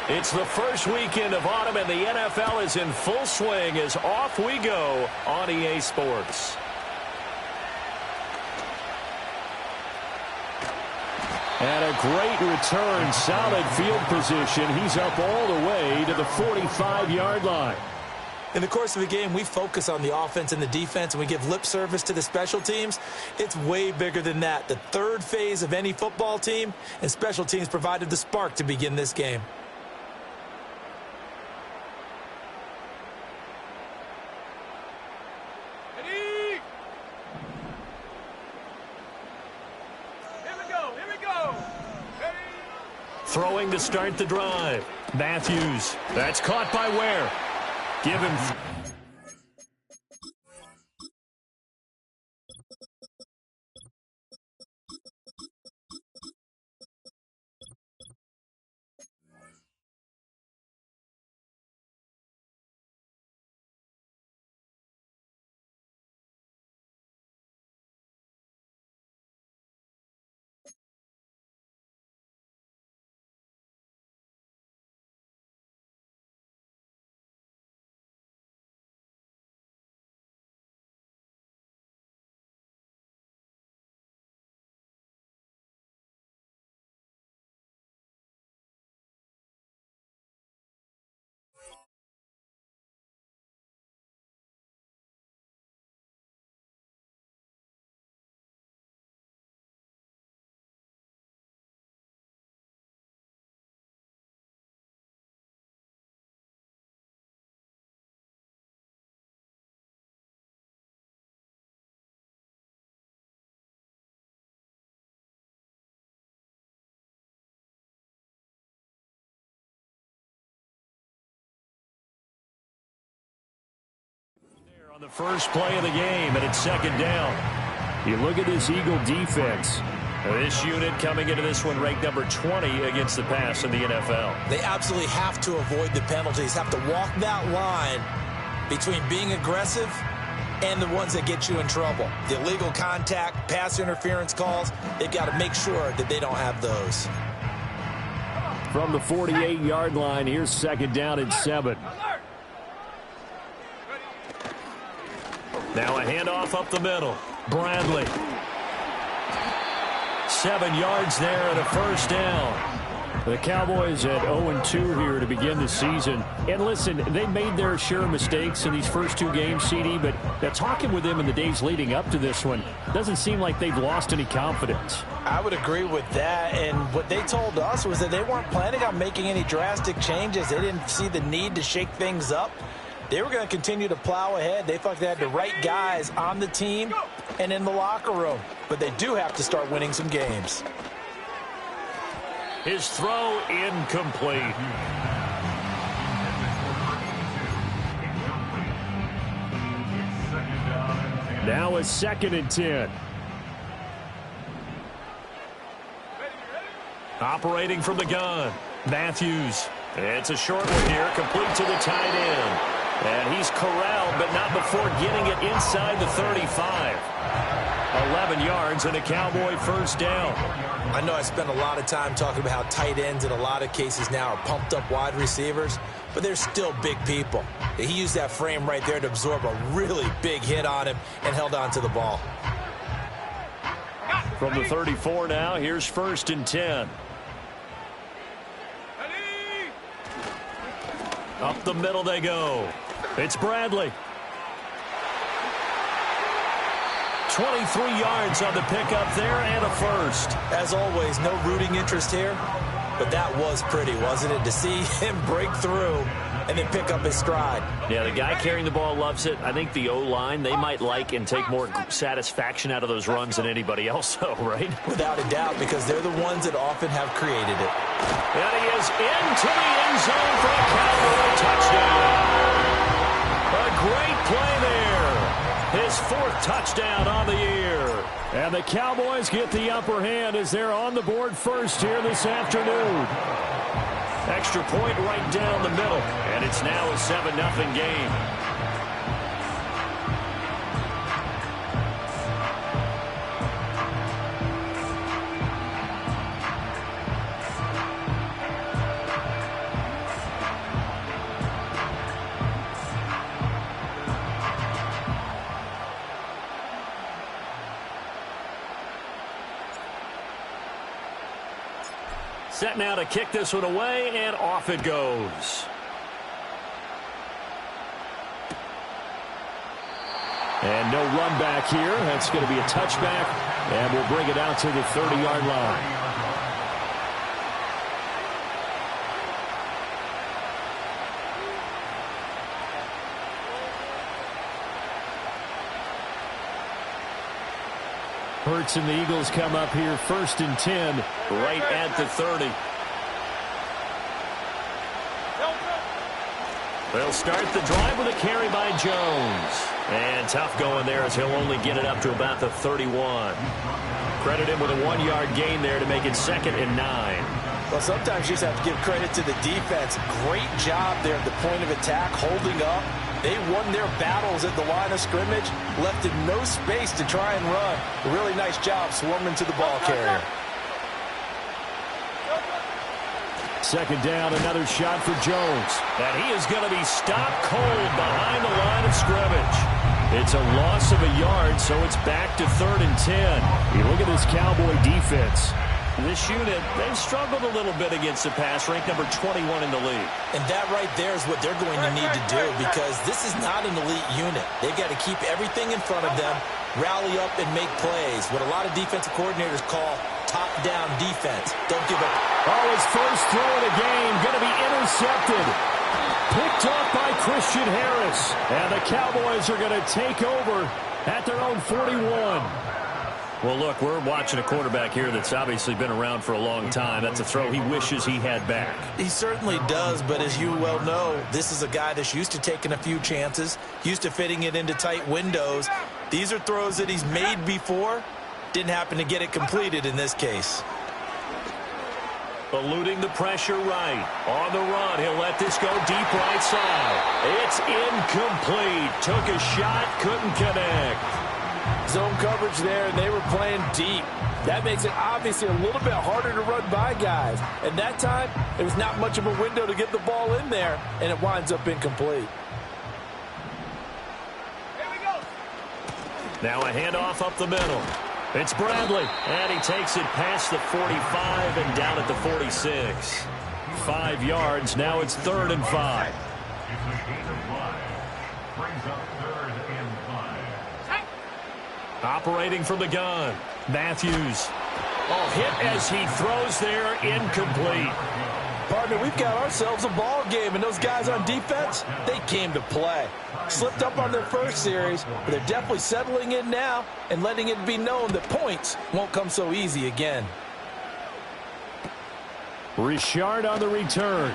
It's the first weekend of autumn, and the NFL is in full swing as off we go on EA Sports. And a great return, solid field position. He's up all the way to the 45-yard line. In the course of a game, we focus on the offense and the defense, and we give lip service to the special teams. It's way bigger than that. The third phase of any football team, and special teams provided the spark to begin this game. Throwing to start the drive. Matthews. That's caught by Ware. Give him. On the first play of the game, and it's second down. You look at this Eagle defense. This unit coming into this one ranked number 20 against the pass in the NFL. They absolutely have to avoid the penalties, have to walk that line between being aggressive and the ones that get you in trouble. The illegal contact, pass interference calls, they've got to make sure that they don't have those. From the 48-yard line, here's second down and 7. Now a handoff up the middle. Bradley. 7 yards there and a first down. The Cowboys at 0-2 here to begin the season. And listen, they made their share of mistakes in these first 2 games, CD, but talking with them in the days leading up to this one, doesn't seem like they've lost any confidence. I would agree with that, and what they told us was that they weren't planning on making any drastic changes. They didn't see the need to shake things up. They were going to continue to plow ahead. They felt they had the right guys on the team and in the locker room. But they do have to start winning some games. His throw incomplete. Now a 2nd and 10. Operating from the gun. Matthews. It's a short one here, complete to the tight end. And he's corralled, but not before getting it inside the 35. 11 yards and a Cowboy first down. I know I spent a lot of time talking about how tight ends in a lot of cases now are pumped up wide receivers, but they're still big people. He used that frame right there to absorb a really big hit on him and held on to the ball. From the 34 now, here's 1st and 10. Up the middle they go. It's Bradley. 23 yards on the pickup there and a first. As always, no rooting interest here, but that was pretty, wasn't it? To see him break through and then pick up his stride. Yeah, the guy carrying the ball loves it. I think the O-line, they might like and take more satisfaction out of those runs than anybody else, though, right? Without a doubt, because they're the ones that often have created it. And he is into the end zone for a Cowboy touchdown. A great play there. His 4th touchdown on the year. And the Cowboys get the upper hand as they're on the board first here this afternoon. Extra point right down the middle. And it's now a 7-0 game. Set now to kick this one away, and off it goes. And no run back here. That's going to be a touchback, and we'll bring it out to the 30-yard line. Hurts and the Eagles come up here 1st and 10, right at the 30. They'll start the drive with a carry by Jones. And tough going there as he'll only get it up to about the 31. Credit him with a 1-yard gain there to make it 2nd and 9. Well, sometimes you just have to give credit to the defense. Great job there at the point of attack, holding up. They won their battles at the line of scrimmage, left him no space to try and run. A really nice job swarming to the ball carrier. 2nd down, another shot for Jones. And he is going to be stopped cold behind the line of scrimmage. It's a loss of a yard, so it's back to 3rd and 10. You look at this Cowboy defense. This unit, they've struggled a little bit against the pass, ranked number 21 in the league. And that right there is what they're going to need to do, because this is not an elite unit. They've got to keep everything in front of them, rally up and make plays, what a lot of defensive coordinators call top-down defense. Don't give up. Oh, his first throw of the game going to be intercepted. Picked off by Christian Harris. And the Cowboys are going to take over at their own 41. Well, look, we're watching a quarterback here that's obviously been around for a long time. That's a throw he wishes he had back. He certainly does, but as you well know, this is a guy that's used to taking a few chances, used to fitting it into tight windows. These are throws that he's made before. Didn't happen to get it completed in this case. Eluding the pressure right. On the run, he'll let this go deep right side. It's incomplete. Took a shot, couldn't connect. Zone coverage there, and they were playing deep. That makes it obviously a little bit harder to run by guys. And that time, there was not much of a window to get the ball in there, and it winds up incomplete. Here we go. Now a handoff up the middle. It's Bradley, and he takes it past the 45 and down at the 46. 5 yards, now it's 3rd and 5. Operating from the gun, Matthews. Oh, hit as he throws there, incomplete. Partner, we've got ourselves a ball game, and those guys on defense, they came to play. Slipped up on their first series, but they're definitely settling in now and letting it be known that points won't come so easy again. Richard on the return.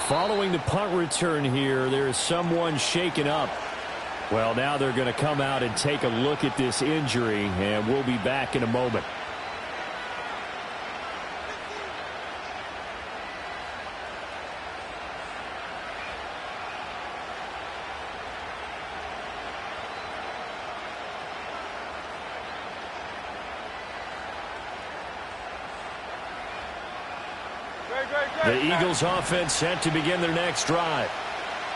Following the punt return here, there is someone shaken up. Well, now they're going to come out and take a look at this injury, and we'll be back in a moment. The Eagles offense set to begin their next drive.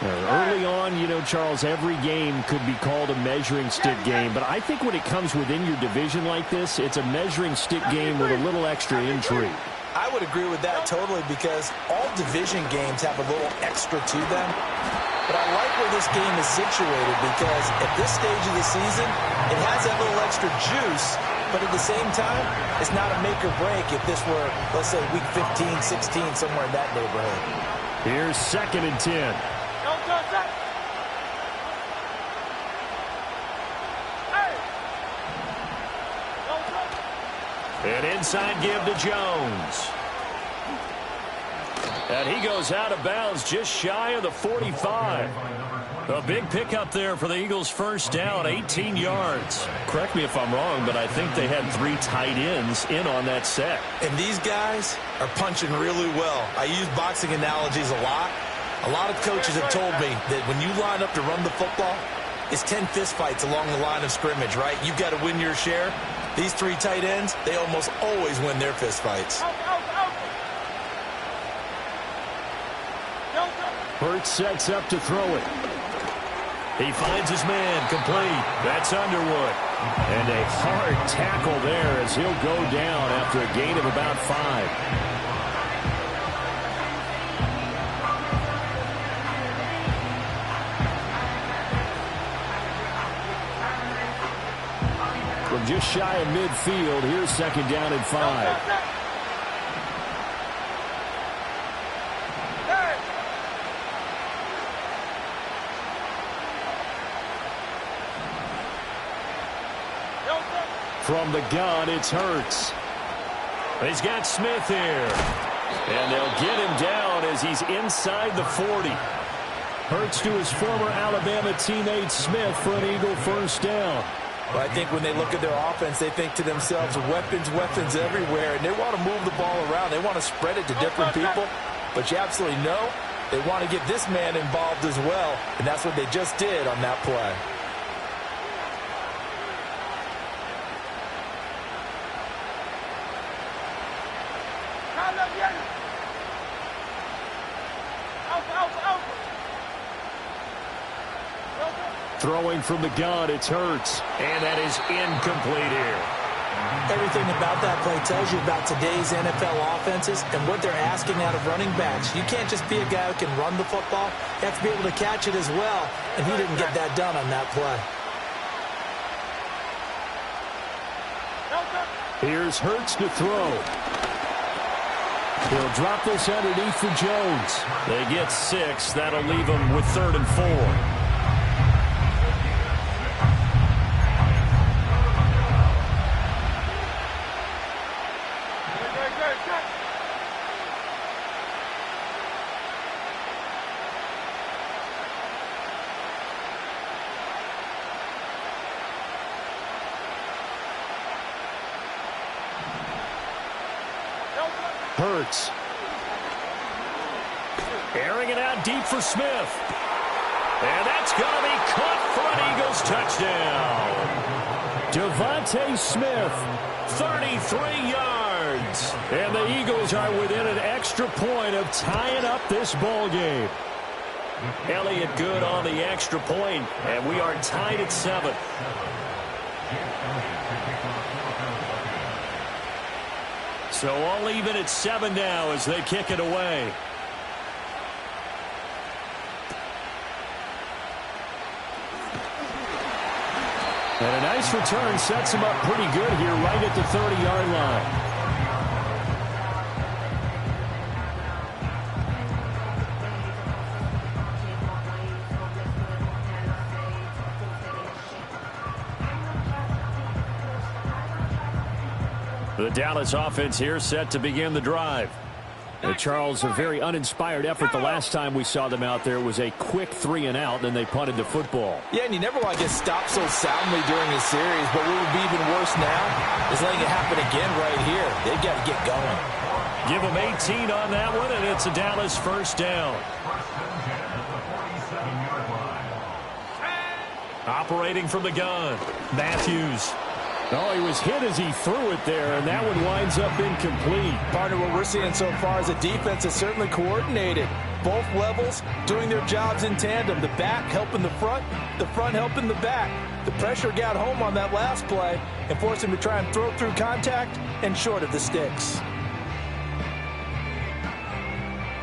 Early on, you know, Charles, every game could be called a measuring stick game. But I think when it comes within your division like this, it's a measuring stick game with a little extra intrigue. I would agree with that totally, because all division games have a little extra to them. But I like where this game is situated, because at this stage of the season, it has that little extra juice. But at the same time, it's not a make or break if this were, let's say, week 15, 16, somewhere in that neighborhood. Here's 2nd and 10. An inside give to Jones. And he goes out of bounds just shy of the 45. A big pickup there for the Eagles' first down, 18 yards. Correct me if I'm wrong, but I think they had 3 tight ends in on that set. And these guys are punching really well. I use boxing analogies a lot. A lot of coaches have told me that when you line up to run the football, it's 10 fistfights along the line of scrimmage, right? You've got to win your share. These 3 tight ends, they almost always win their fistfights. Hurts sets up to throw it. He finds his man, complete. That's Underwood. And a hard tackle there as he'll go down after a gain of about 5. From just shy of midfield, here's 2nd down and 5. From the gun, it's Hurts. He's got Smith here. And they'll get him down as he's inside the 40. Hurts to his former Alabama teammate Smith for an Eagle 1st down. Well, I think when they look at their offense, they think to themselves, weapons, weapons everywhere, and they want to move the ball around. They want to spread it to different people, but you absolutely know they want to get this man involved as well, and that's what they just did on that play. Throwing from the gun, it's Hurts. And that is incomplete here. Everything about that play tells you about today's NFL offenses and what they're asking out of running backs. You can't just be a guy who can run the football. You have to be able to catch it as well, and he didn't get that done on that play. Here's Hurts to throw. He'll drop this underneath for Jones. They get 6. That'll leave them with 3rd and 4. Hurts. Airing it out deep for Smith. And that's going to be caught for an Eagles touchdown. Devontae Smith, 33 yards. And the Eagles are within an extra point of tying up this ball game. Elliott good on the extra point, and we are tied at 7. So all even at 7 now as they kick it away. And a nice return sets him up pretty good here right at the 30-yard line. The Dallas offense here set to begin the drive. And Charles, a very uninspired effort the last time we saw them out there was a quick 3-and-out, and then they punted the football. Yeah, and you never want to get stopped so soundly during a series, but what would be even worse now is letting it happen again right here. They've got to get going. Give them 18 on that one, and it's a Dallas 1st down. Operating from the gun, Matthews. Oh, he was hit as he threw it there, and that one winds up incomplete. Partner, what we're seeing so far is a defense that's certainly coordinated. Both levels doing their jobs in tandem. The back helping the front helping the back. The pressure got home on that last play and forced him to try and throw through contact and short of the sticks.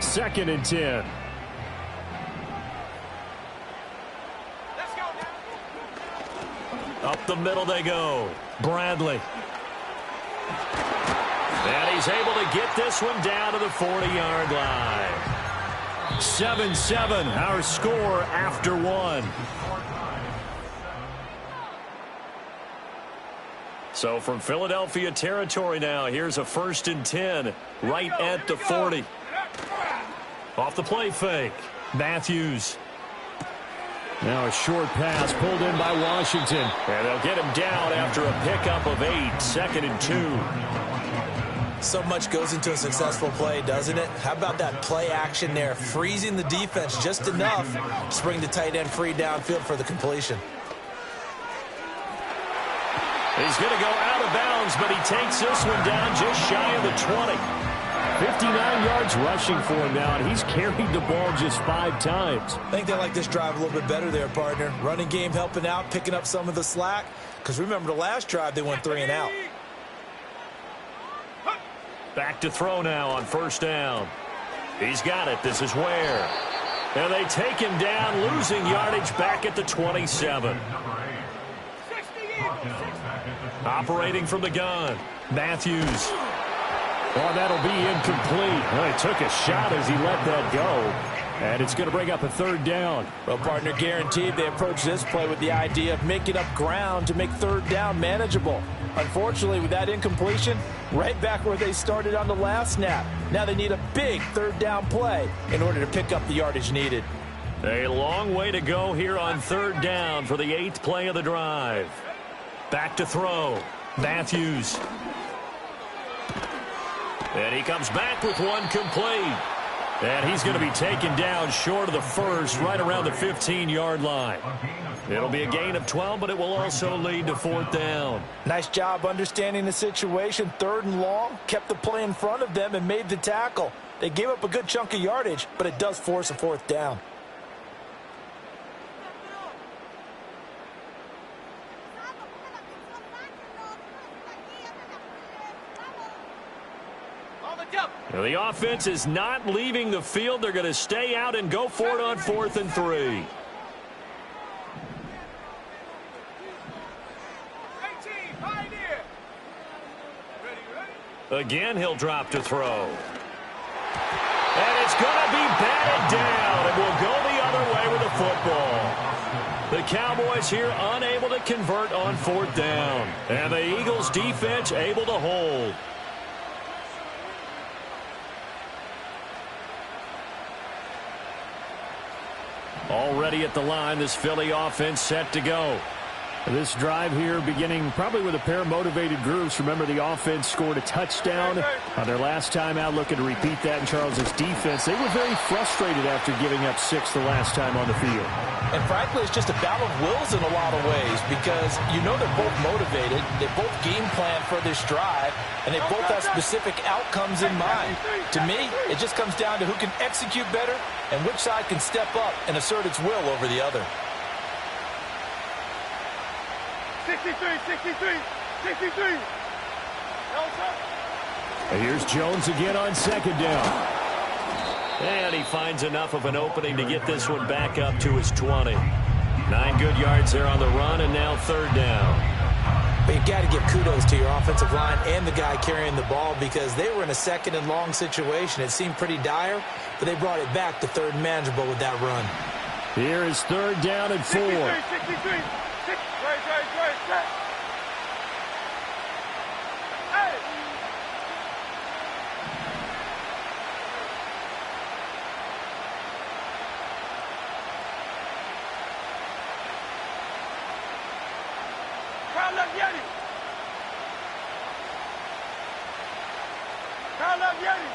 2nd and 10. Up the middle they go. Bradley. And he's able to get this one down to the 40-yard line. 7-7, our score after 1. So from Philadelphia territory now, here's a 1st and 10 right at the 40. Off the play fake. Matthews. Now a short pass pulled in by Washington. And they'll get him down after a pickup of 8. 2nd and 2. So much goes into a successful play, doesn't it? How about that play action there? Freezing the defense just enough to bring the tight end free downfield for the completion. He's going to go out of bounds, but he takes this one down just shy of the 20. 59 yards rushing for him now, and he's carried the ball just 5 times. I think they like this drive a little bit better there, partner. Running game helping out, picking up some of the slack. Because remember, the last drive, they went 3 and out. Back to throw now on first down. He's got it. This is Ware. And they take him down, losing yardage back at the 27. Operating from the gun, Matthews. Oh, that'll be incomplete. Well, he took a shot as he let that go. And it's going to bring up a 3rd down. Well, partner, guaranteed they approach this play with the idea of making up ground to make 3rd down manageable. Unfortunately, with that incompletion, right back where they started on the last snap. Now they need a big 3rd down play in order to pick up the yardage needed. A long way to go here on 3rd down for the 8th play of the drive. Back to throw. Matthews. And he comes back with one complete. And he's going to be taken down short of the first, right around the 15-yard line. It'll be a gain of 12, but it will also lead to 4th down. Nice job understanding the situation. 3rd and long, kept the play in front of them and made the tackle. They gave up a good chunk of yardage, but it does force a 4th down. Now the offense is not leaving the field. They're going to stay out and go for it on 4th and 3. Again, he'll drop to throw. And it's going to be batted down, and will go the other way with the football. The Cowboys here unable to convert on 4th down. And the Eagles defense able to hold. Already at the line, this Philly offense set to go. This drive here beginning probably with a pair of motivated groups. Remember, the offense scored a touchdown on their last time out, looking to repeat that in Charles's defense. They were very frustrated after giving up 6 the last time on the field. And frankly, it's just a battle of wills in a lot of ways because you know they're both motivated. They both game plan for this drive, and they both have specific outcomes in mind. To me, it just comes down to who can execute better and which side can step up and assert its will over the other. 63, 63, 63. And here's Jones again on 2nd down. And he finds enough of an opening to get this one back up to his 20. 9 good yards there on the run, and now 3rd down. But you've got to give kudos to your offensive line and the guy carrying the ball because they were in a 2nd and long situation. It seemed pretty dire, but they brought it back to 3rd and manageable with that run. Here is 3rd down and 4. 63, 63. Right. Hey! Crowd up, Yeti! Crowd up, Yeti!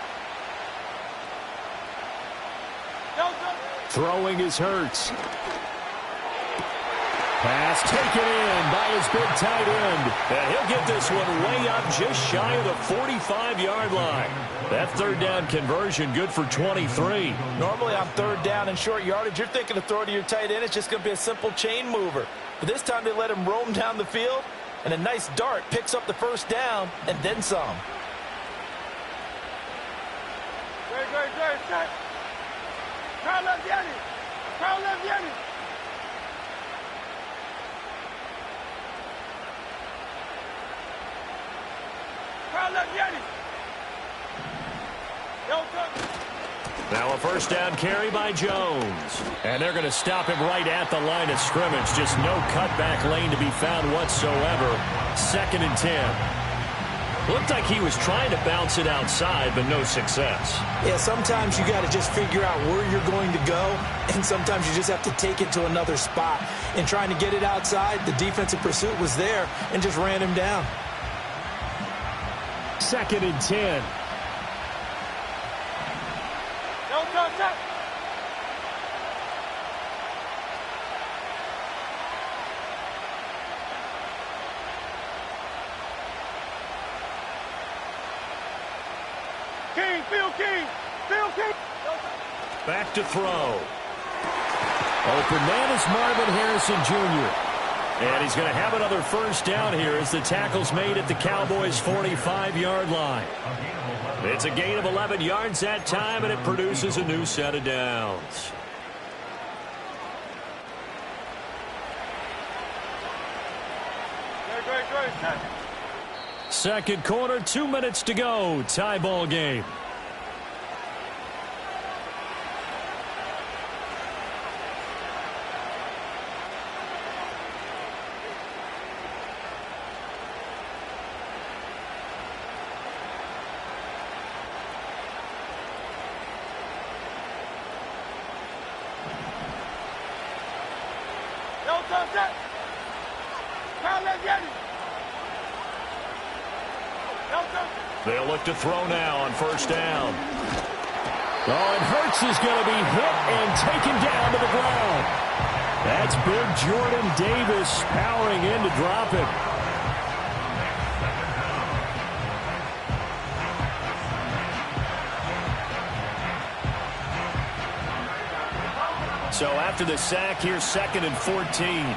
Throwing is Hurts. Pass taken in by his big tight end. And he'll get this one way up just shy of the 45-yard line. That 3rd down conversion good for 23. Normally on 3rd down and short yardage, you're thinking to throw to your tight end. It's just going to be a simple chain mover. But this time they let him roam down the field, and a nice dart picks up the 1st down and then some. Great. Set. Crowd left Yeti. Crowd left Yeti. Now a 1st down carry by Jones. And they're going to stop him right at the line of scrimmage. Just no cutback lane to be found whatsoever. 2nd and 10. Looked like he was trying to bounce it outside, but no success. Yeah, sometimes you got to just figure out where you're going to go, and sometimes you just have to take it to another spot. In trying to get it outside, the defensive pursuit was there and just ran him down. 2nd and 10. King, Phil King. Phil King. Back to throw. Open man is Marvin Harrison Jr. And he's going to have another first down here as the tackle's made at the Cowboys' 45-yard line. It's a gain of 11 yards that time, and it produces a new set of downs. Great. Second quarter, 2 minutes to go. Tie ball game. They'll look to throw now on first down. Oh, and Hurts is going to be hit and taken down to the ground. That's big Jordan Davis powering in to drop it. So after the sack, here's 2nd and 14.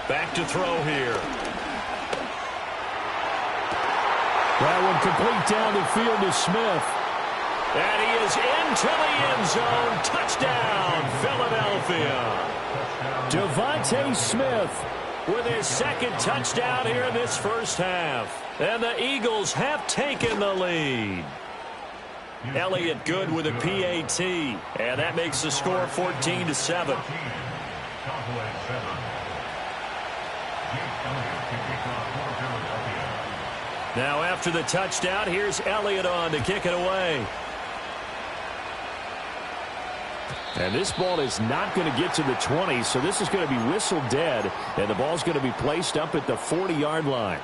Back to throw here. That one complete down the field to Smith. And he is into the end zone. Touchdown, Philadelphia. Devontae Smith with his second touchdown here in this first half. And the Eagles have taken the lead. Elliott good with a PAT. And that makes the score 14-7. Now after the touchdown, here's Elliott on to kick it away. And this ball is not going to get to the 20, so this is going to be whistled dead, and the ball's going to be placed up at the 40-yard line.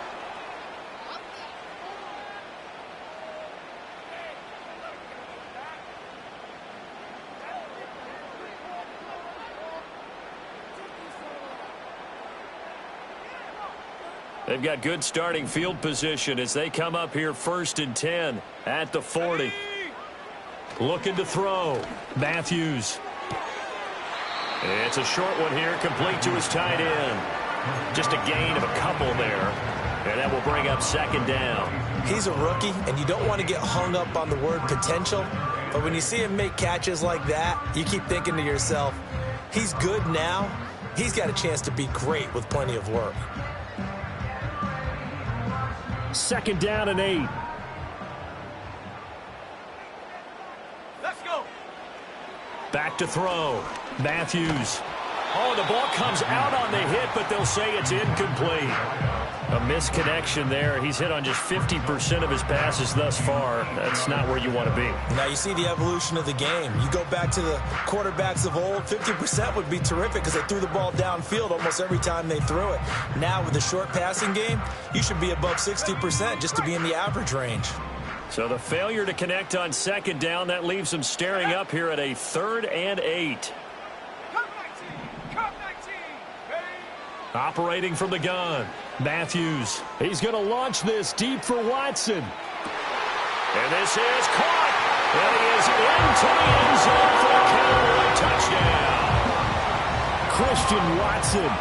They've got good starting field position as they come up here 1st and 10 at the 40. Looking to throw. Matthews. It's a short one here, complete to his tight end. Just a gain of a couple there, and that will bring up 2nd down. He's a rookie, and you don't want to get hung up on the word potential, but when you see him make catches like that, you keep thinking to yourself, he's good now. He's got a chance to be great with plenty of work. 2nd down and 8. Let's go. Back to throw. Matthews. Oh, the ball comes out on the hit, but they'll say it's incomplete. A misconnection there. He's hit on just 50% of his passes thus far. That's not where you want to be. Now you see the evolution of the game. You go back to the quarterbacks of old, 50% would be terrific because they threw the ball downfield almost every time they threw it. Now with the short passing game, you should be above 60% just to be in the average range. So the failure to connect on 2nd down, that leaves them staring up here at a 3rd and 8. Operating from the gun. Matthews. He's going to launch this deep for Watson. And this is caught. And he is into the end zone for a Cowboy touchdown. Christian Watson,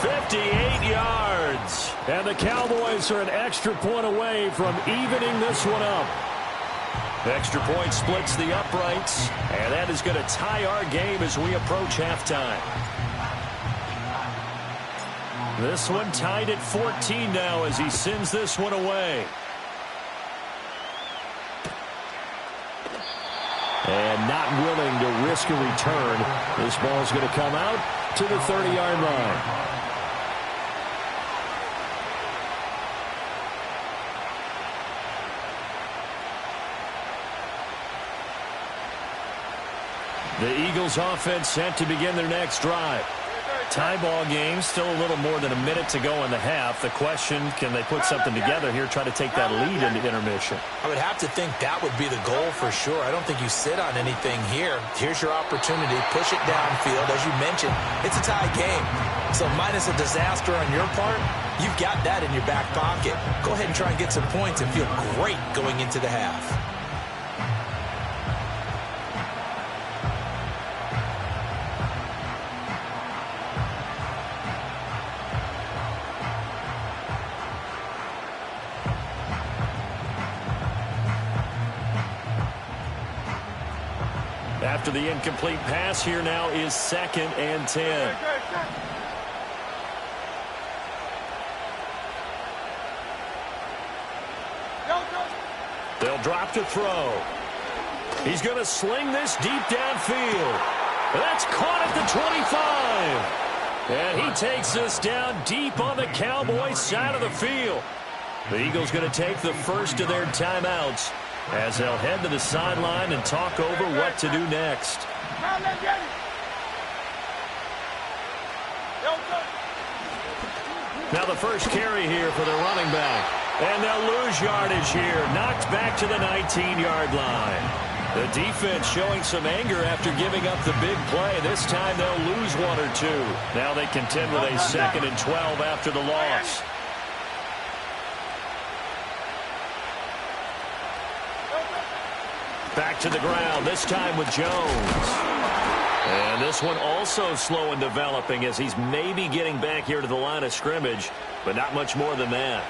58 yards. And the Cowboys are an extra point away from evening this one up. Extra point splits the uprights. And that is going to tie our game as we approach halftime. This one tied at 14 now as he sends this one away. And not willing to risk a return. This ball's going to come out to the 30-yard line. The Eagles offense set to begin their next drive. Tie ball game, still a little more than a minute to go in the half. The question, can they put something together here, try to take that lead into intermission? I would have to think that would be the goal for sure. I don't think you sit on anything here. Here's your opportunity. Push it downfield. As you mentioned, it's a tie game. So minus a disaster on your part, you've got that in your back pocket. Go ahead and try and get some points and feel great going into the half. After the incomplete pass, here now is 2nd and 10. They'll drop to throw. He's going to sling this deep downfield. That's caught at the 25. And he takes this down deep on the Cowboys side of the field. The Eagles going to take the first of their timeouts as they'll head to the sideline and talk over what to do next. Now the first carry here for the running back. And they'll lose yardage here. Knocked back to the 19-yard line. The defense showing some anger after giving up the big play. This time they'll lose 1 or 2. Now they contend with a 2nd and 12 after the loss. Back to the ground, this time with Jones. And this one also slow in developing as he's maybe getting back here to the line of scrimmage, but not much more than that.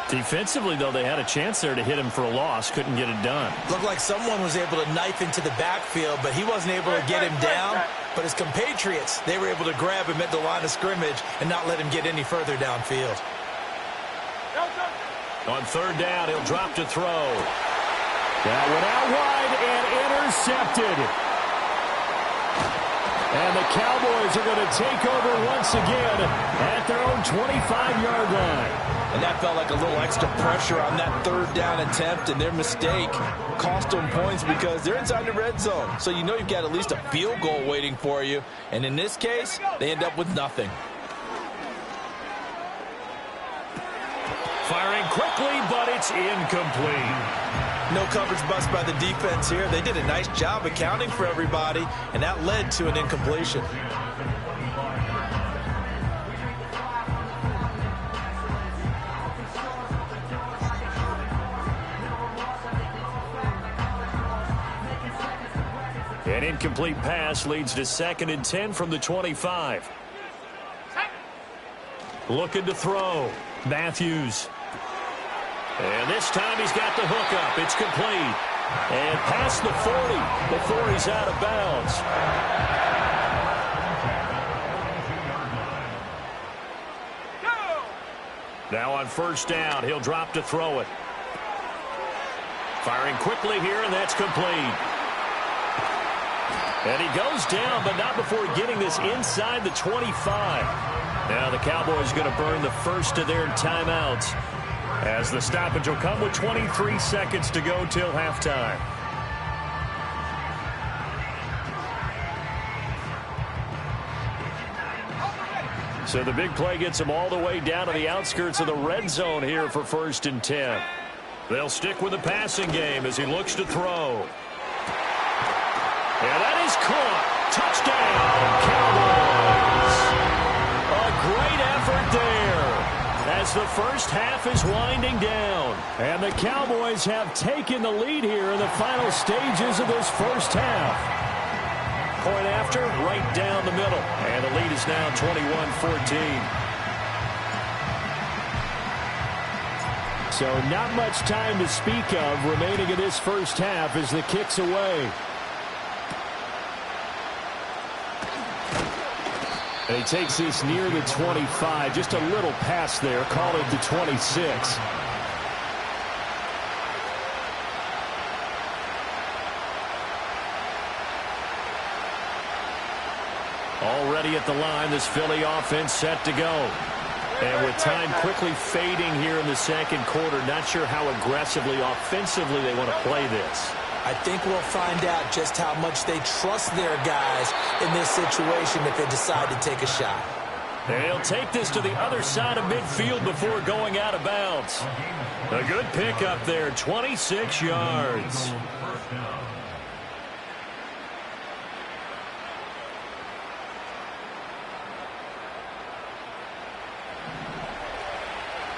Defensively, though, they had a chance there to hit him for a loss. Couldn't get it done. Looked like someone was able to knife into the backfield, but he wasn't able to get him down. But his compatriots, they were able to grab him at the line of scrimmage and not let him get any further downfield. On 3rd down, he'll drop to throw. That went out wide and intercepted. And the Cowboys are going to take over once again at their own 25-yard line. And that felt like a little extra pressure on that 3rd down attempt, and their mistake cost them points because they're inside the red zone. So you know you've got at least a field goal waiting for you. And in this case, they end up with nothing. Firing quickly, but it's incomplete. No coverage bust by the defense here. They did a nice job accounting for everybody, and that led to an incompletion. An incomplete pass leads to 2nd and 10 from the 25. Looking to throw. Matthews. And this time he's got the hook up. It's complete. And past the 40 before he's out of bounds. Now on 1st down, he'll drop to throw it. Firing quickly here, and that's complete. And he goes down, but not before getting this inside the 25. Now the Cowboys going to burn the first of their timeouts as the stoppage will come with 23 seconds to go till halftime. So the big play gets them all the way down to the outskirts of the red zone here for 1st and 10. They'll stick with the passing game as he looks to throw. And that is caught. Touchdown, Cowboys. A great effort there as the first half is winding down. And the Cowboys have taken the lead here in the final stages of this first half. Point after, right down the middle. And the lead is now 21-14. So not much time to speak of remaining in this first half as the kick's away. And he takes this near the 25. Just a little pass there. Call it the 26. Already at the line, this Philly offense set to go. And with time quickly fading here in the second quarter, not sure how aggressively, offensively they want to play this. I think we'll find out just how much they trust their guys in this situation if they decide to take a shot. They'll take this to the other side of midfield before going out of bounds. A good pickup there, 26 yards.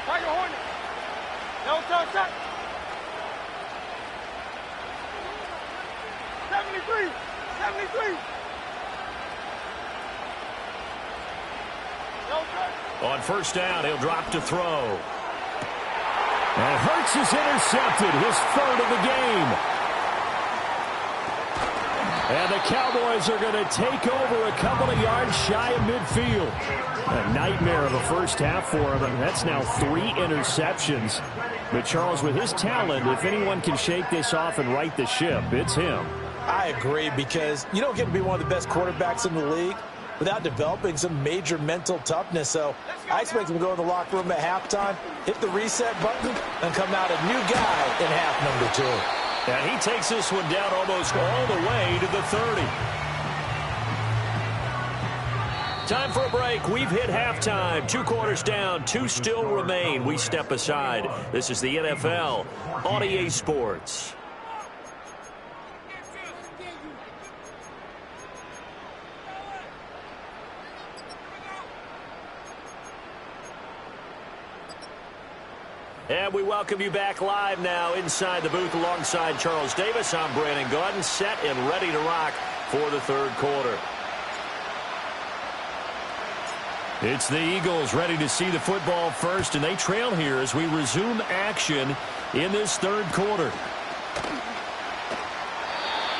Tiger Hornet. No touch. 73. 73. No touch. On first down, he'll drop to throw. And Hurts is intercepted, his third of the game. And the Cowboys are going to take over a couple of yards shy of midfield. A nightmare of a first half for him. That's now 3 interceptions. But Charles, with his talent, if anyone can shake this off and right the ship, it's him. I agree, because you don't get to be one of the best quarterbacks in the league without developing some major mental toughness. So I expect him to go in the locker room at halftime, hit the reset button, and come out a new guy in half number 2. And he takes this one down almost all the way to the 30. Time for a break. We've hit halftime. 2 quarters down, 2 still remain. We step aside. This is the NFL on EA Sports. And we welcome you back live now inside the booth alongside Charles Davis. I'm Brandon Gaudin, set and ready to rock for the third quarter. It's the Eagles ready to see the football first, and they trail here as we resume action in this third quarter.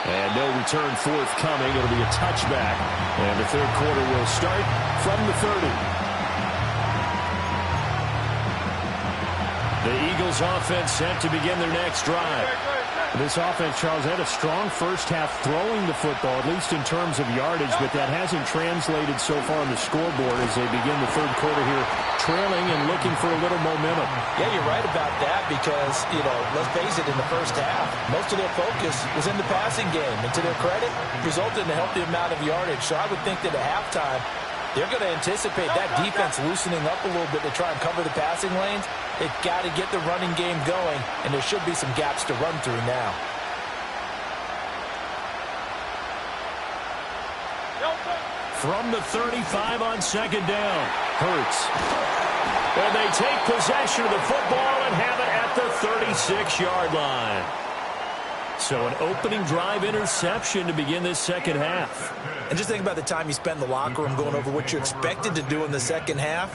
And no return forthcoming. It'll be a touchback. And the third quarter will start from the 30. The Eagles offense set to begin their next drive. This offense, Charles, had a strong first half throwing the football, at least in terms of yardage, but that hasn't translated so far on the scoreboard as they begin the third quarter here, trailing and looking for a little momentum. Yeah, you're right about that because, let's face it, in the first half, most of their focus was in the passing game. And to their credit, resulted in a healthy amount of yardage. So I would think that at halftime, they're going to anticipate that defense loosening up a little bit to try and cover the passing lanes. They've got to get the running game going, and there should be some gaps to run through now. From the 35 on second down, Hurts. And they take possession of the football and have it at the 36-yard line. So an opening drive interception to begin this second half. And just think about the time you spent in the locker room going over what you expected to do in the second half.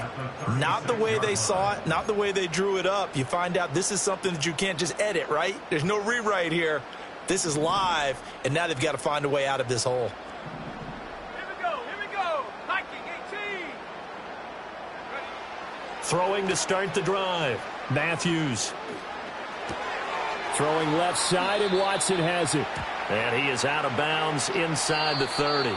Not the way they saw it, not the way they drew it up. You find out this is something that you can't just edit, right? There's no rewrite here. This is live, and now they've got to find a way out of this hole. Here we go. Hiking 18. Throwing to start the drive, Matthews. Throwing left side, and Watson has it. And he is out of bounds inside the 30.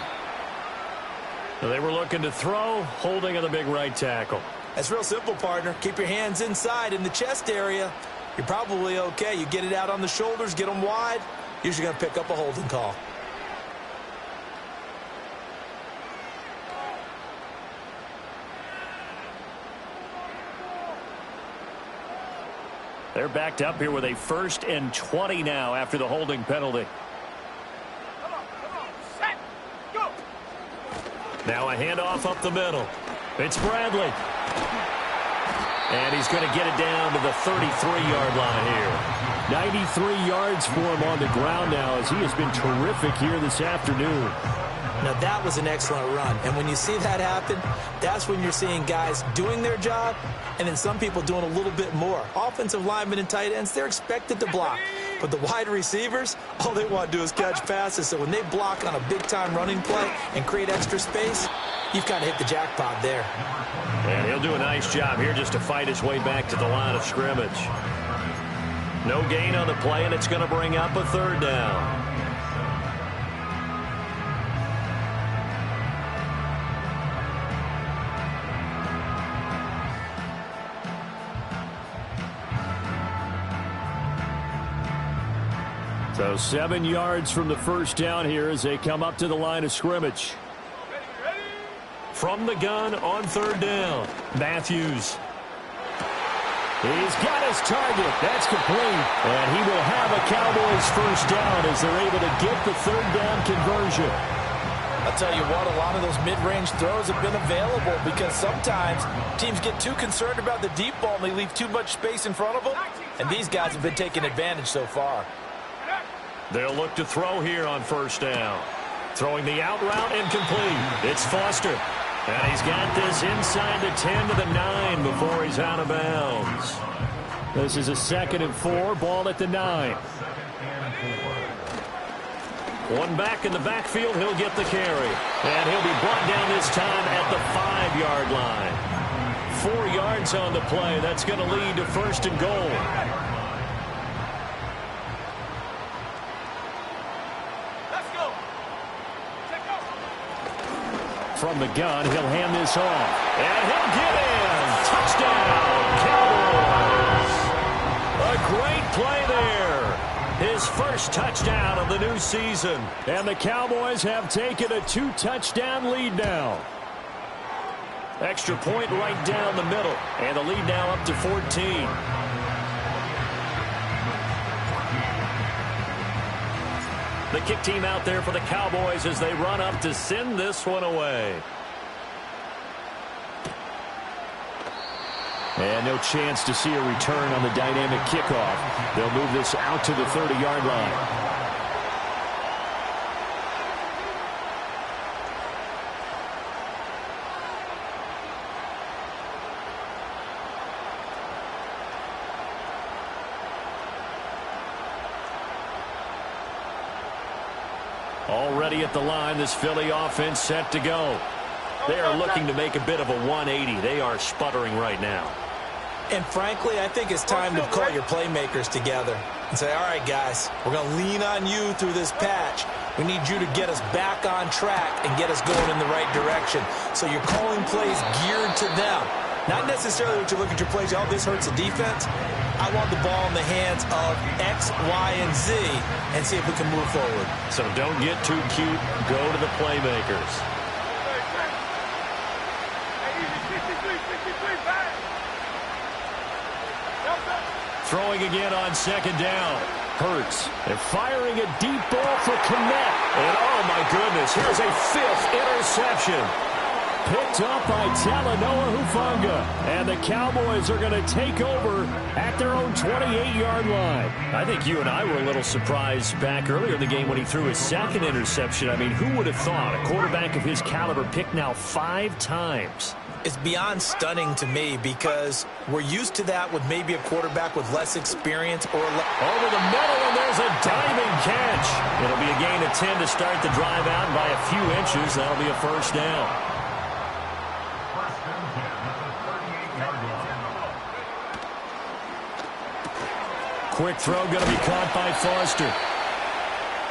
So they were looking to throw, holding on the big right tackle. That's real simple, partner. Keep your hands inside in the chest area. You're probably okay. You get it out on the shoulders, get them wide. Usually going to pick up a holding call. They're backed up here with a 1st and 20 now after the holding penalty. Come on. Set. Go. Now a handoff up the middle. It's Bradley. And he's going to get it down to the 33-yard line here. 93 yards for him on the ground now as he has been terrific here this afternoon. Now, that was an excellent run. And when you see that happen, that's when you're seeing guys doing their job and then some people doing a little bit more. Offensive linemen and tight ends, they're expected to block. But the wide receivers, all they want to do is catch passes. So when they block on a big-time running play and create extra space, you've kind of hit the jackpot there. And he'll do a nice job here just to fight his way back to the line of scrimmage. No gain on the play, and it's going to bring up a 3rd down. So So 7 yards from the first down here as they come up to the line of scrimmage. From the gun on third down, Matthews. He's got his target. That's complete. And he will have a Cowboys first down as they're able to get the third down conversion. I'll tell you what, a lot of those mid-range throws have been available because sometimes teams get too concerned about the deep ball and they leave too much space in front of them. And these guys have been taking advantage so far. They'll look to throw here on first down. Throwing the out route incomplete. It's Foster. And he's got this inside the 10 to the 9 before he's out of bounds. This is a 2nd and 4, ball at the 9. One back in the backfield, he'll get the carry. And he'll be brought down this time at the 5-yard line. 4 yards on the play. That's going to lead to first and goal. From the gun, he'll hand this off. And he'll get in. Touchdown, Cowboys. A great play there. His first touchdown of the new season. And the Cowboys have taken a 2-touchdown lead now. Extra point right down the middle. And the lead now up to 14. The kick team out there for the Cowboys as they run up to send this one away. And no chance to see a return on the dynamic kickoff. They'll move this out to the 30-yard line. Already at the line, this Philly offense set to go. They are looking to make a bit of a 180. They are sputtering right now. And frankly, I think it's time to call your playmakers together and say, all right, guys, we're going to lean on you through this patch. We need you to get us back on track and get us going in the right direction. So you're calling plays geared to them. Not necessarily what you look at your plays, oh, this hurts the defense. I want the ball in the hands of X, Y, and Z and see if we can move forward. So don't get too cute. Go to the playmakers. Throwing again on second down. Hurts. They're firing a deep ball for Connect. And oh my goodness, here's a 5th interception. Picked up by Talanoa Hufanga. And the Cowboys are going to take over at their own 28-yard line. I think you and I were a little surprised back earlier in the game when he threw his 2nd interception. I mean, who would have thought a quarterback of his caliber picked now 5 times? It's beyond stunning to me because we're used to that with maybe a quarterback with less experience or over the middle, and there's a diving catch. It'll be a gain of 10 to start the drive out by a few inches. That'll be a first down. Quick throw going to be caught by Foster.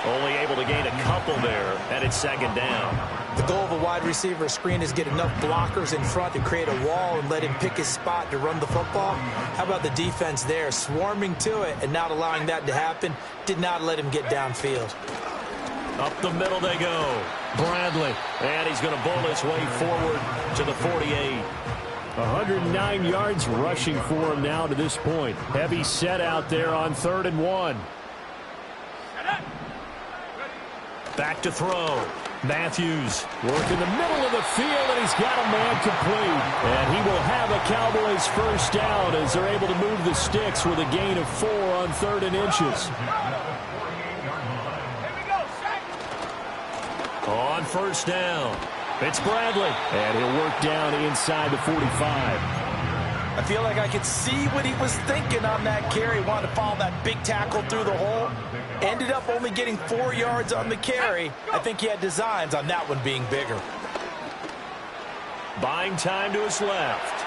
Only able to gain a couple there, and it's second down. The goal of a wide receiver screen is get enough blockers in front to create a wall and let him pick his spot to run the football. How about the defense there, swarming to it and not allowing that to happen? Did not let him get downfield. Up the middle they go. Bradley, and he's going to bowl his way forward to the 48. 109 yards rushing for him now to this point. Heavy set out there on 3rd and 1. Back to throw. Matthews working the middle of the field, and he's got a man complete. And he will have a Cowboys first down as they're able to move the sticks with a gain of 4 on 3rd and inches. On first down, it's Bradley, and he'll work down inside the 45. I feel like I could see what he was thinking on that carry. Wanted to follow that big tackle through the hole. Ended up only getting 4 yards on the carry. I think he had designs on that one being bigger. Buying time to his left.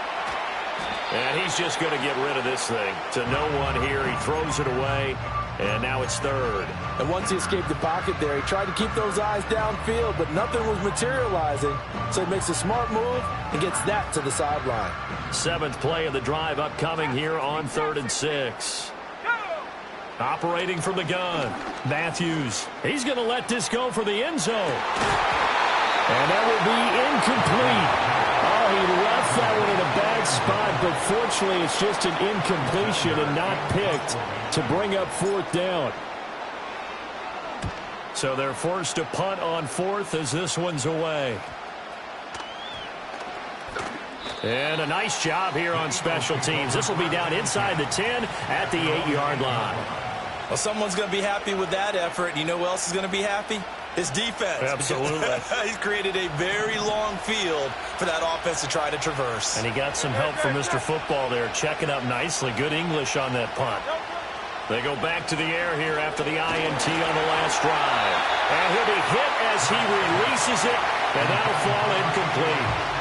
And he's just going to get rid of this thing. To no one here. He throws it away. And now it's 3rd. And once he escaped the pocket there, he tried to keep those eyes downfield, but nothing was materializing. So he makes a smart move and gets that to the sideline. 7th play of the drive upcoming here on 3rd and 6. Operating from the gun, Matthews. He's going to let this go for the end zone. And that will be incomplete. Oh, he left that one in a bad spot, but fortunately it's just an incompletion and not picked to bring up fourth down. So they're forced to punt on fourth as this one's away. And a nice job here on special teams. This will be down inside the 10 at the 8-yard line. Well, someone's going to be happy with that effort. You know who else is going to be happy? His defense. Absolutely. He's created a very long field for that offense to try to traverse. And he got some help from Mr. Football there, checking up nicely. Good English on that punt. They go back to the air here after the INT on the last drive. And he'll be hit as he releases it, and that'll fall incomplete.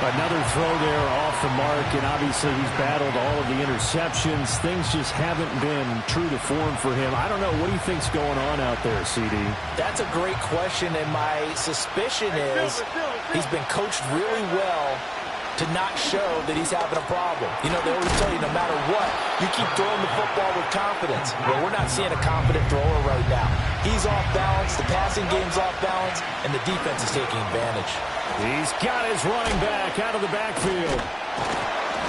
Another throw there off the mark, and obviously he's battled all of the interceptions. Things just haven't been true to form for him. I don't know. What do you think's going on out there, CD? That's a great question, and my suspicion is he's been coached really well to not show that he's having a problem. You know, they always tell you no matter what, you keep throwing the football with confidence. Well, we're not seeing a confident thrower right now. He's off balance, the passing game's off balance, and the defense is taking advantage. He's got his running back out of the backfield.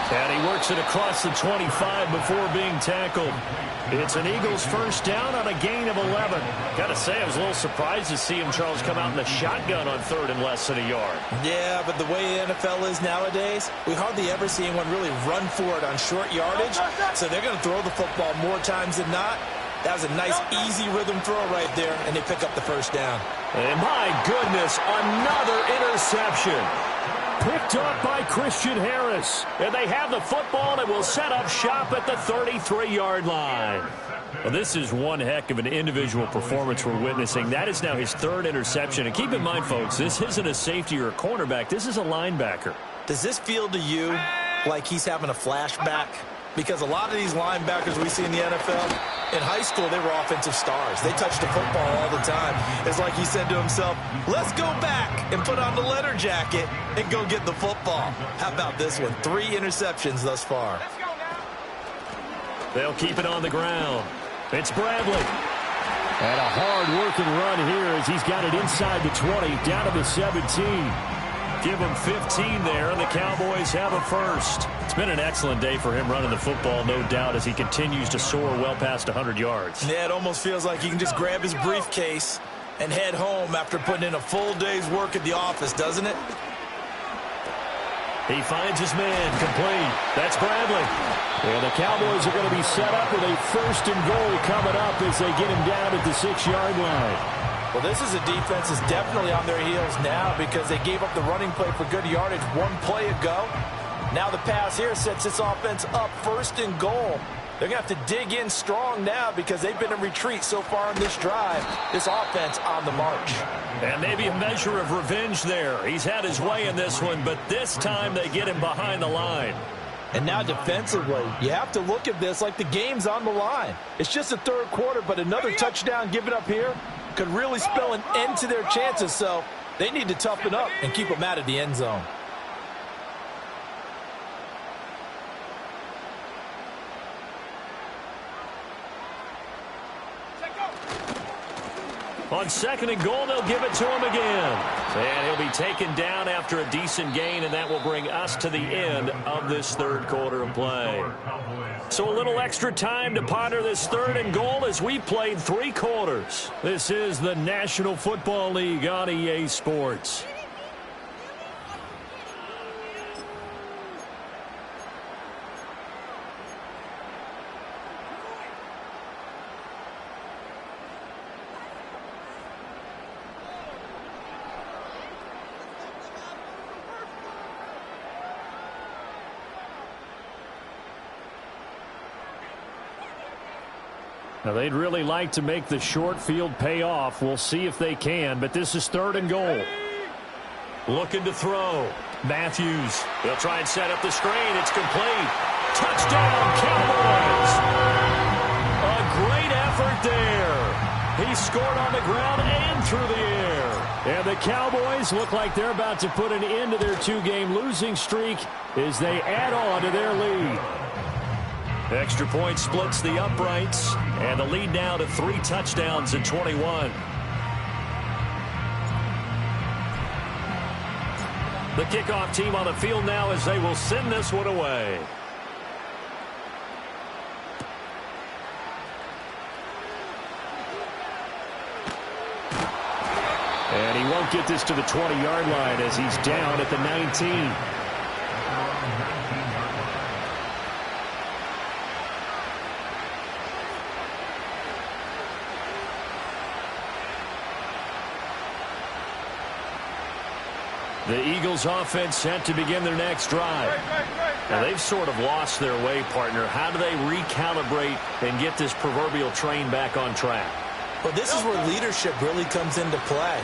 And he works it across the 25 before being tackled. It's an Eagles first down on a gain of 11. Got to say, I was a little surprised to see him, Charles, come out in the shotgun on third and less than a yard. Yeah, but the way the NFL is nowadays, we hardly ever see anyone really run for it on short yardage. So they're going to throw the football more times than not. That was a nice, easy rhythm throw right there, and they pick up the first down. And my goodness, another interception. Picked up by Christian Harris. And they have the football and will set up shop at the 33-yard line. Well, this is one heck of an individual performance we're witnessing. That is now his third interception. And keep in mind, folks, this isn't a safety or a cornerback. This is a linebacker. Does this feel to you like he's having a flashback? Because a lot of these linebackers we see in the NFL, in high school, they were offensive stars. They touched the football all the time. It's like he said to himself, let's go back and put on the letter jacket and go get the football. How about this one? 3 interceptions thus far. They'll keep it on the ground. It's Bradley. And a hard-working run here as he's got it inside the 20, down to the 17. Give him 15 there, and the Cowboys have a first. It's been an excellent day for him running the football, no doubt, as he continues to soar well past 100 yards. Yeah, it almost feels like he can just grab his briefcase and head home after putting in a full day's work at the office, doesn't it? He finds his man, complete. That's Bradley. And the Cowboys are going to be set up with a first and goal coming up as they get him down at the 6-yard line. Well, this is a defense that's definitely on their heels now because they gave up the running play for good yardage one play ago. Now the pass here sets this offense up first and goal. They're going to have to dig in strong now because they've been in retreat so far in this drive. This offense on the march. And maybe a measure of revenge there. He's had his way in this one, but this time they get him behind the line. And now defensively, you have to look at this like the game's on the line. It's just the third quarter, but another touchdown given up here could really spell an end to their chances, so they need to toughen up and keep them out of the end zone. On second and goal, they'll give it to him again. And he'll be taken down after a decent gain, and that will bring us to the end of this third quarter of play. So a little extra time to ponder this third and goal as we played 3 quarters. This is the National Football League on EA Sports. Now, they'd really like to make the short field pay off. We'll see if they can, but this is third and goal. Looking to throw. Matthews. They'll try and set up the screen. It's complete. Touchdown, Cowboys. A great effort there. He scored on the ground and through the air. And the Cowboys look like they're about to put an end to their 2-game losing streak as they add on to their lead. Extra point splits the uprights, and the lead now to 3 touchdowns at 21. The kickoff team on the field now as they will send this one away. And he won't get this to the 20-yard line as he's down at the 19. The Eagles offense set to begin their next drive. Now they've sort of lost their way, partner. How do they recalibrate and get this proverbial train back on track? Well, this is where leadership really comes into play.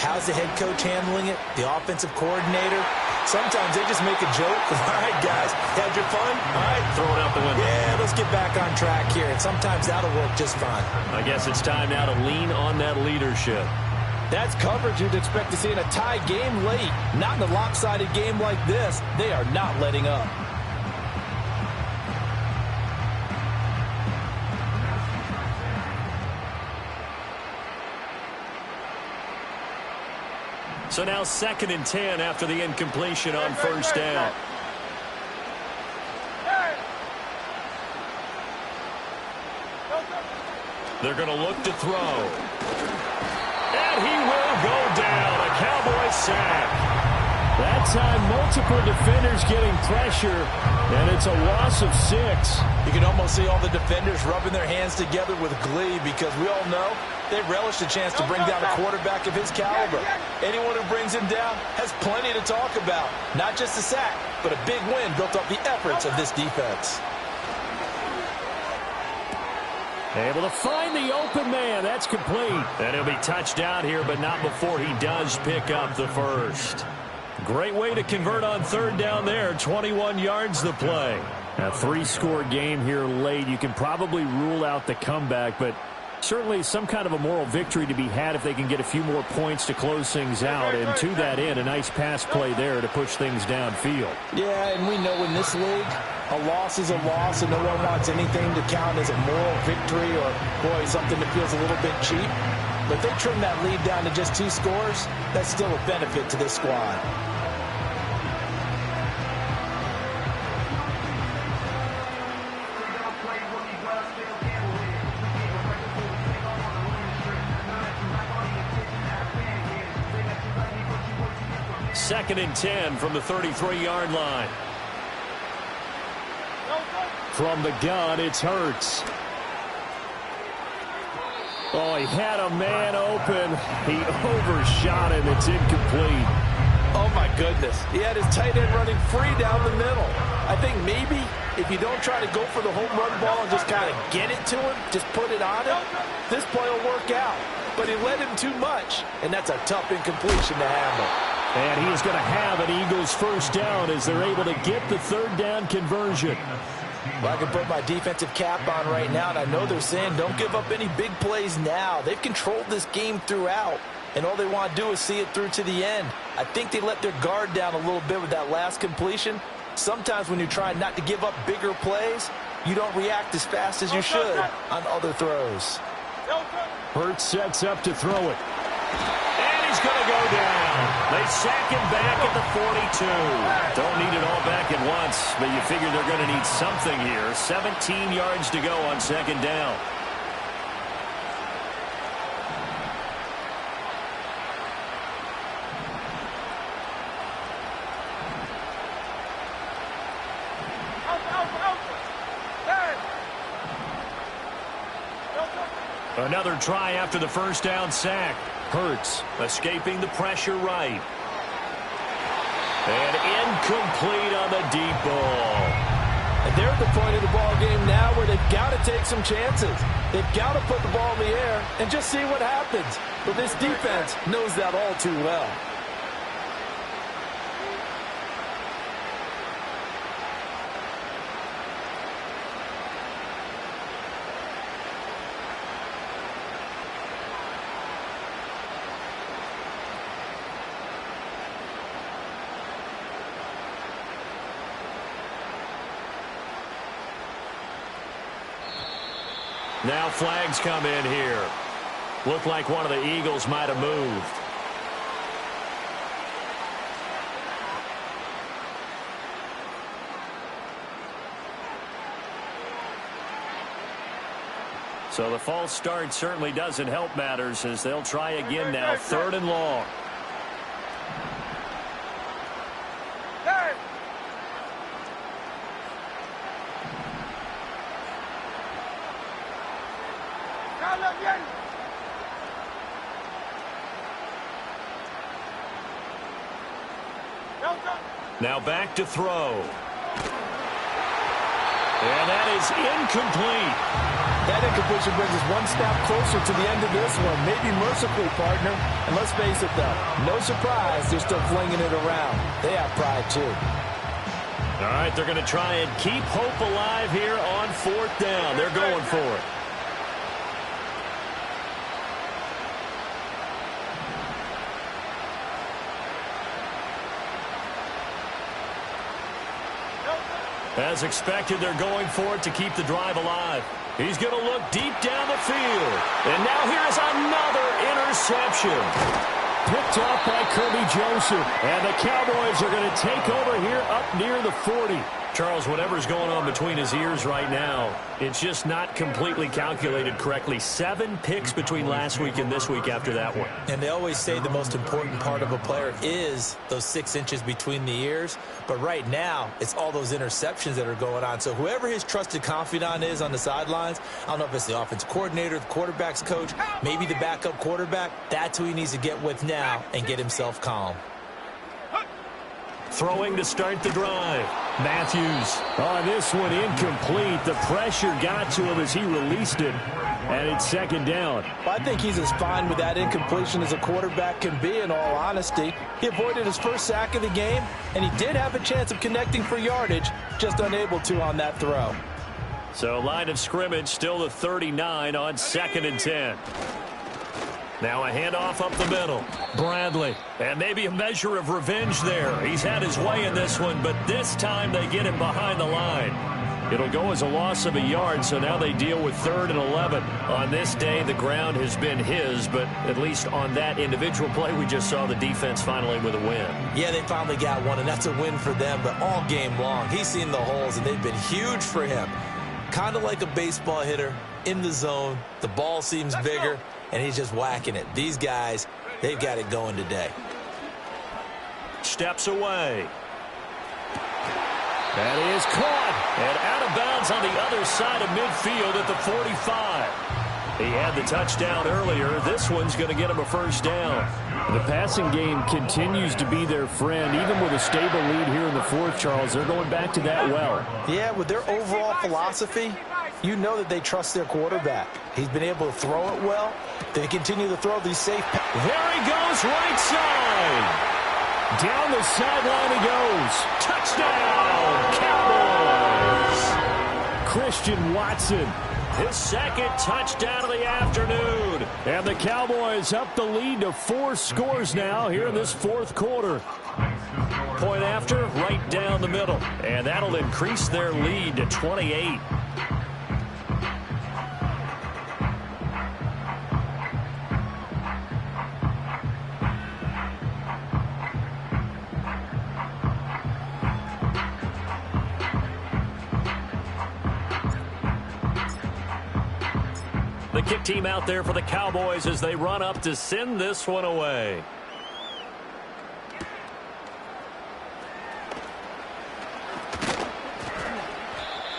How's the head coach handling it? The offensive coordinator? Sometimes they just make a joke. All right, guys, had your fun? All right. Throw it out the window. Yeah, let's get back on track here. And sometimes that'll work just fine. I guess it's time now to lean on that leadership. That's coverage you'd expect to see in a tie game late. Not in a lopsided game like this. They are not letting up. So now 2nd and 10 after the incompletion on first down. They're going to look to throw. And he will go down. A Cowboy sack. That time, multiple defenders getting pressure, and it's a loss of 6. You can almost see all the defenders rubbing their hands together with glee because we all know they relish the chance to bring down a quarterback of his caliber. Anyone who brings him down has plenty to talk about. Not just a sack, but a big win built off the efforts of this defense. Able to find the open man. That's complete. And he'll be touched down here, but not before he does pick up the first. Great way to convert on 3rd down there. 21 yards the play. A 3-score game here late. You can probably rule out the comeback, but certainly some kind of a moral victory to be had if they can get a few more points to close things out. And to that end, a nice pass play there to push things downfield. Yeah, and we know in this league, a loss is a loss, and no one wants anything to count as a moral victory or, boy, something that feels a little bit cheap. But if they trim that lead down to just 2 scores, that's still a benefit to this squad. Second and 10 from the 33-yard line. From the gun, it's Hurts. Oh, he had a man open. He overshot him. It's incomplete. Oh, my goodness. He had his tight end running free down the middle. I think maybe if you don't try to go for the home run ball and just kind of get it to him, just put it on him, this play will work out. But he led him too much, and that's a tough incompletion to handle. And he is going to have an Eagles first down as they're able to get the 3rd down conversion. Well, I can put my defensive cap on right now, and I know they're saying don't give up any big plays now. They've controlled this game throughout, and all they want to do is see it through to the end. I think they let their guard down a little bit with that last completion. Sometimes when you're trying not to give up bigger plays, you don't react as fast as you should on other throws. Hurts sets up to throw it. And he's going to go down. They sack him back at the 42. Don't need it all back at once, but you figure they're going to need something here. 17 yards to go on 2nd down. Another try after the first down sack. Hurts escaping the pressure right. And incomplete on the deep ball. And they're at the point of the ball game now where they've got to take some chances. They've got to put the ball in the air and just see what happens. But this defense knows that all too well. Now flags come in here. Looked like one of the Eagles might have moved. So the false start certainly doesn't help matters as they'll try again now. 3rd and long. Now back to throw. And that is incomplete. That incompletion brings us one step closer to the end of this one. Maybe mercifully, partner. And let's face it, though, no surprise, they're still flinging it around. They have pride, too. All right, they're going to try and keep hope alive here on 4th down. They're going for it. As expected, they're going for it to keep the drive alive. He's going to look deep down the field. And now here's another interception. Picked up by Kirby Joseph. And the Cowboys are going to take over here up near the 40. Charles, whatever's going on between his ears right now, it's just not completely calculated correctly. 7 picks between last week and this week after that one. And they always say the most important part of a player is those 6 inches between the ears. But right now, it's all those interceptions that are going on. So whoever his trusted confidant is on the sidelines, I don't know if it's the offensive coordinator, the quarterback's coach, maybe the backup quarterback, that's who he needs to get with now and get himself calm. Throwing to start the drive. Matthews on this one incomplete. The pressure got to him as he released it. And it's 2nd down. Well, I think he's as fine with that incompletion as a quarterback can be, in all honesty. He avoided his first sack of the game, and he did have a chance of connecting for yardage, just unable to on that throw. So line of scrimmage still the 39 on 2nd and 10. Now a handoff up the middle. Bradley. And maybe a measure of revenge there. He's had his way in this one, but this time they get him behind the line. It'll go as a loss of a yard, so now they deal with 3rd and 11. On this day, the ground has been his, but at least on that individual play, we just saw the defense finally with a win. Yeah, they finally got one, and that's a win for them, but all game long, he's seen the holes, and they've been huge for him. Kind of like a baseball hitter in the zone. The ball seems bigger, and he's just whacking it. These guys, they've got it going today. Steps away. That is caught and out of bounds on the other side of midfield at the 45. He had the touchdown earlier. This one's going to get him a 1st down. The passing game continues to be their friend. Even with a stable lead here in the 4th, Charles, they're going back to that well. Yeah, with their overall philosophy, you know that they trust their quarterback. He's been able to throw it well. They continue to throw these safe. There he goes, right side. Down the sideline he goes. Touchdown, Cowboys. Christian Watson. His 2nd touchdown of the afternoon. And the Cowboys up the lead to 4 scores now here in this 4th quarter. Point after, right down the middle. And that'll increase their lead to 28. The kick team out there for the Cowboys as they run up to send this one away.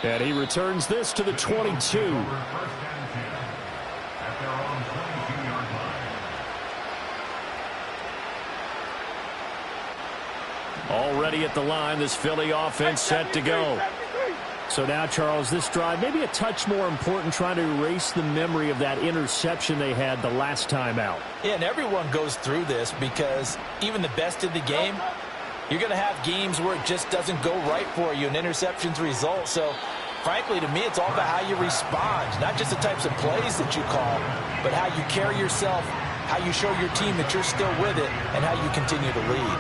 And he returns this to the 22. Already at the line, this Philly offense set to go. So now, Charles, this drive maybe a touch more important, trying to erase the memory of that interception they had the last time out. Yeah, and everyone goes through this because even the best in the game, you're going to have games where it just doesn't go right for you, and interceptions result. So, frankly, to me, it's all about how you respond, not just the types of plays that you call, but how you carry yourself, how you show your team that you're still with it, and how you continue to lead.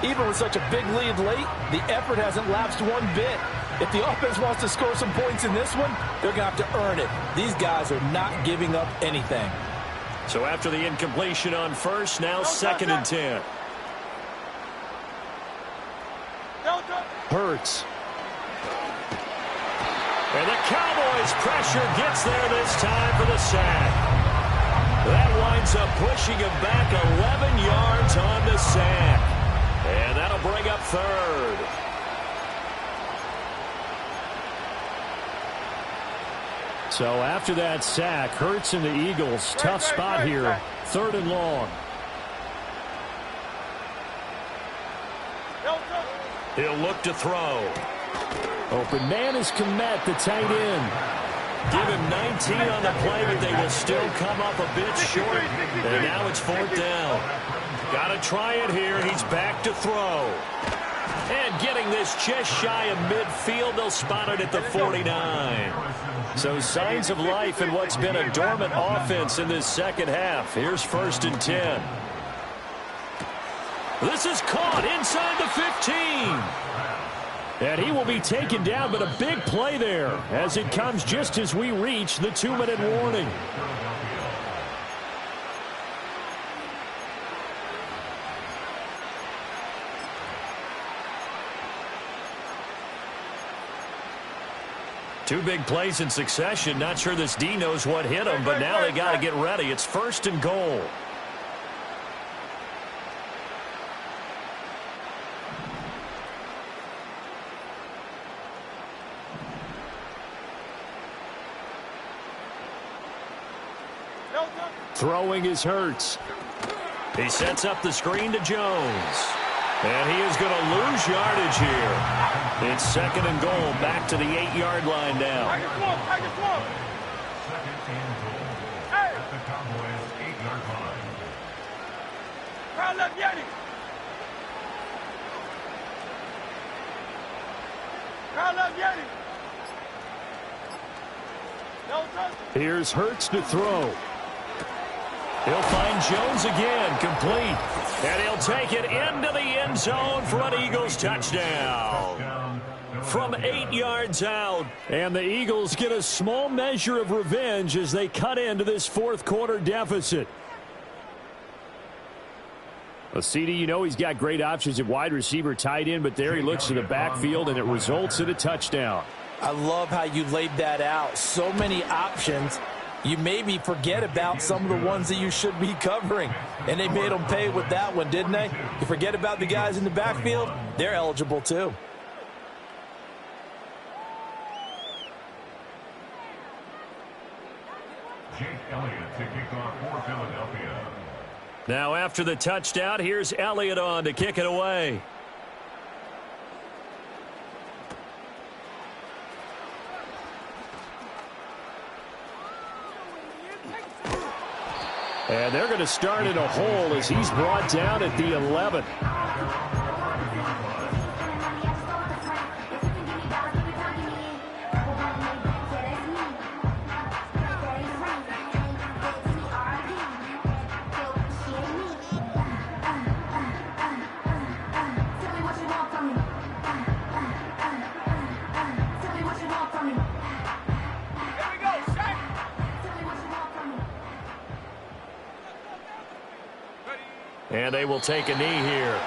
Even with such a big lead late, the effort hasn't lapsed one bit. If the offense wants to score some points in this one, they're going to have to earn it. These guys are not giving up anything. So after the incompletion on first, now 2nd and 10. Hurts. And the Cowboys pressure gets there this time for the sack. That winds up pushing him back 11 yards on the sack. And that'll bring up 3rd. So after that sack, Hurts and the Eagles, tough spot here, 3rd and long. He'll look to throw. Open man is Komet, the tight end. Give him 19 on the play, but they will still come up a bit short. And now it's 4th down. Got to try it here. He's back to throw. And getting this just shy of midfield, they'll spot it at the 49. So signs of life in what's been a dormant offense in this second half. Here's 1st and 10. This is caught inside the 15. And he will be taken down, but a big play there as it comes just as we reach the 2-minute warning. Two big plays in succession. Not sure this D knows what hit him, but now they got to get ready. It's 1st and goal. Throwing is Hurts. He sets up the screen to Jones. And he is going to lose yardage here. It's 2nd and goal, back to the 8-yard line now. Hey! At the Cowboys 8-yard line. Crowd left Yeti. Crowd left Yeti. No touch. Here's Hurts to throw. He'll find Jones again, complete. And he'll take it into the end zone for an Eagles touchdown. From 8 yards out. And the Eagles get a small measure of revenge as they cut into this 4th quarter deficit. Well, CD, you know he's got great options at wide receiver, tight end, but there he looks to the backfield, and it results in a touchdown. I love how you laid that out. So many options. You maybe forget about some of the ones that you should be covering. And they made them pay with that one, didn't they? You forget about the guys in the backfield, they're eligible too. Jake Elliott to kick off for Philadelphia. Now after the touchdown, here's Elliott on to kick it away. And they're going to start in a hole as he's brought down at the 11. And they will take a knee here.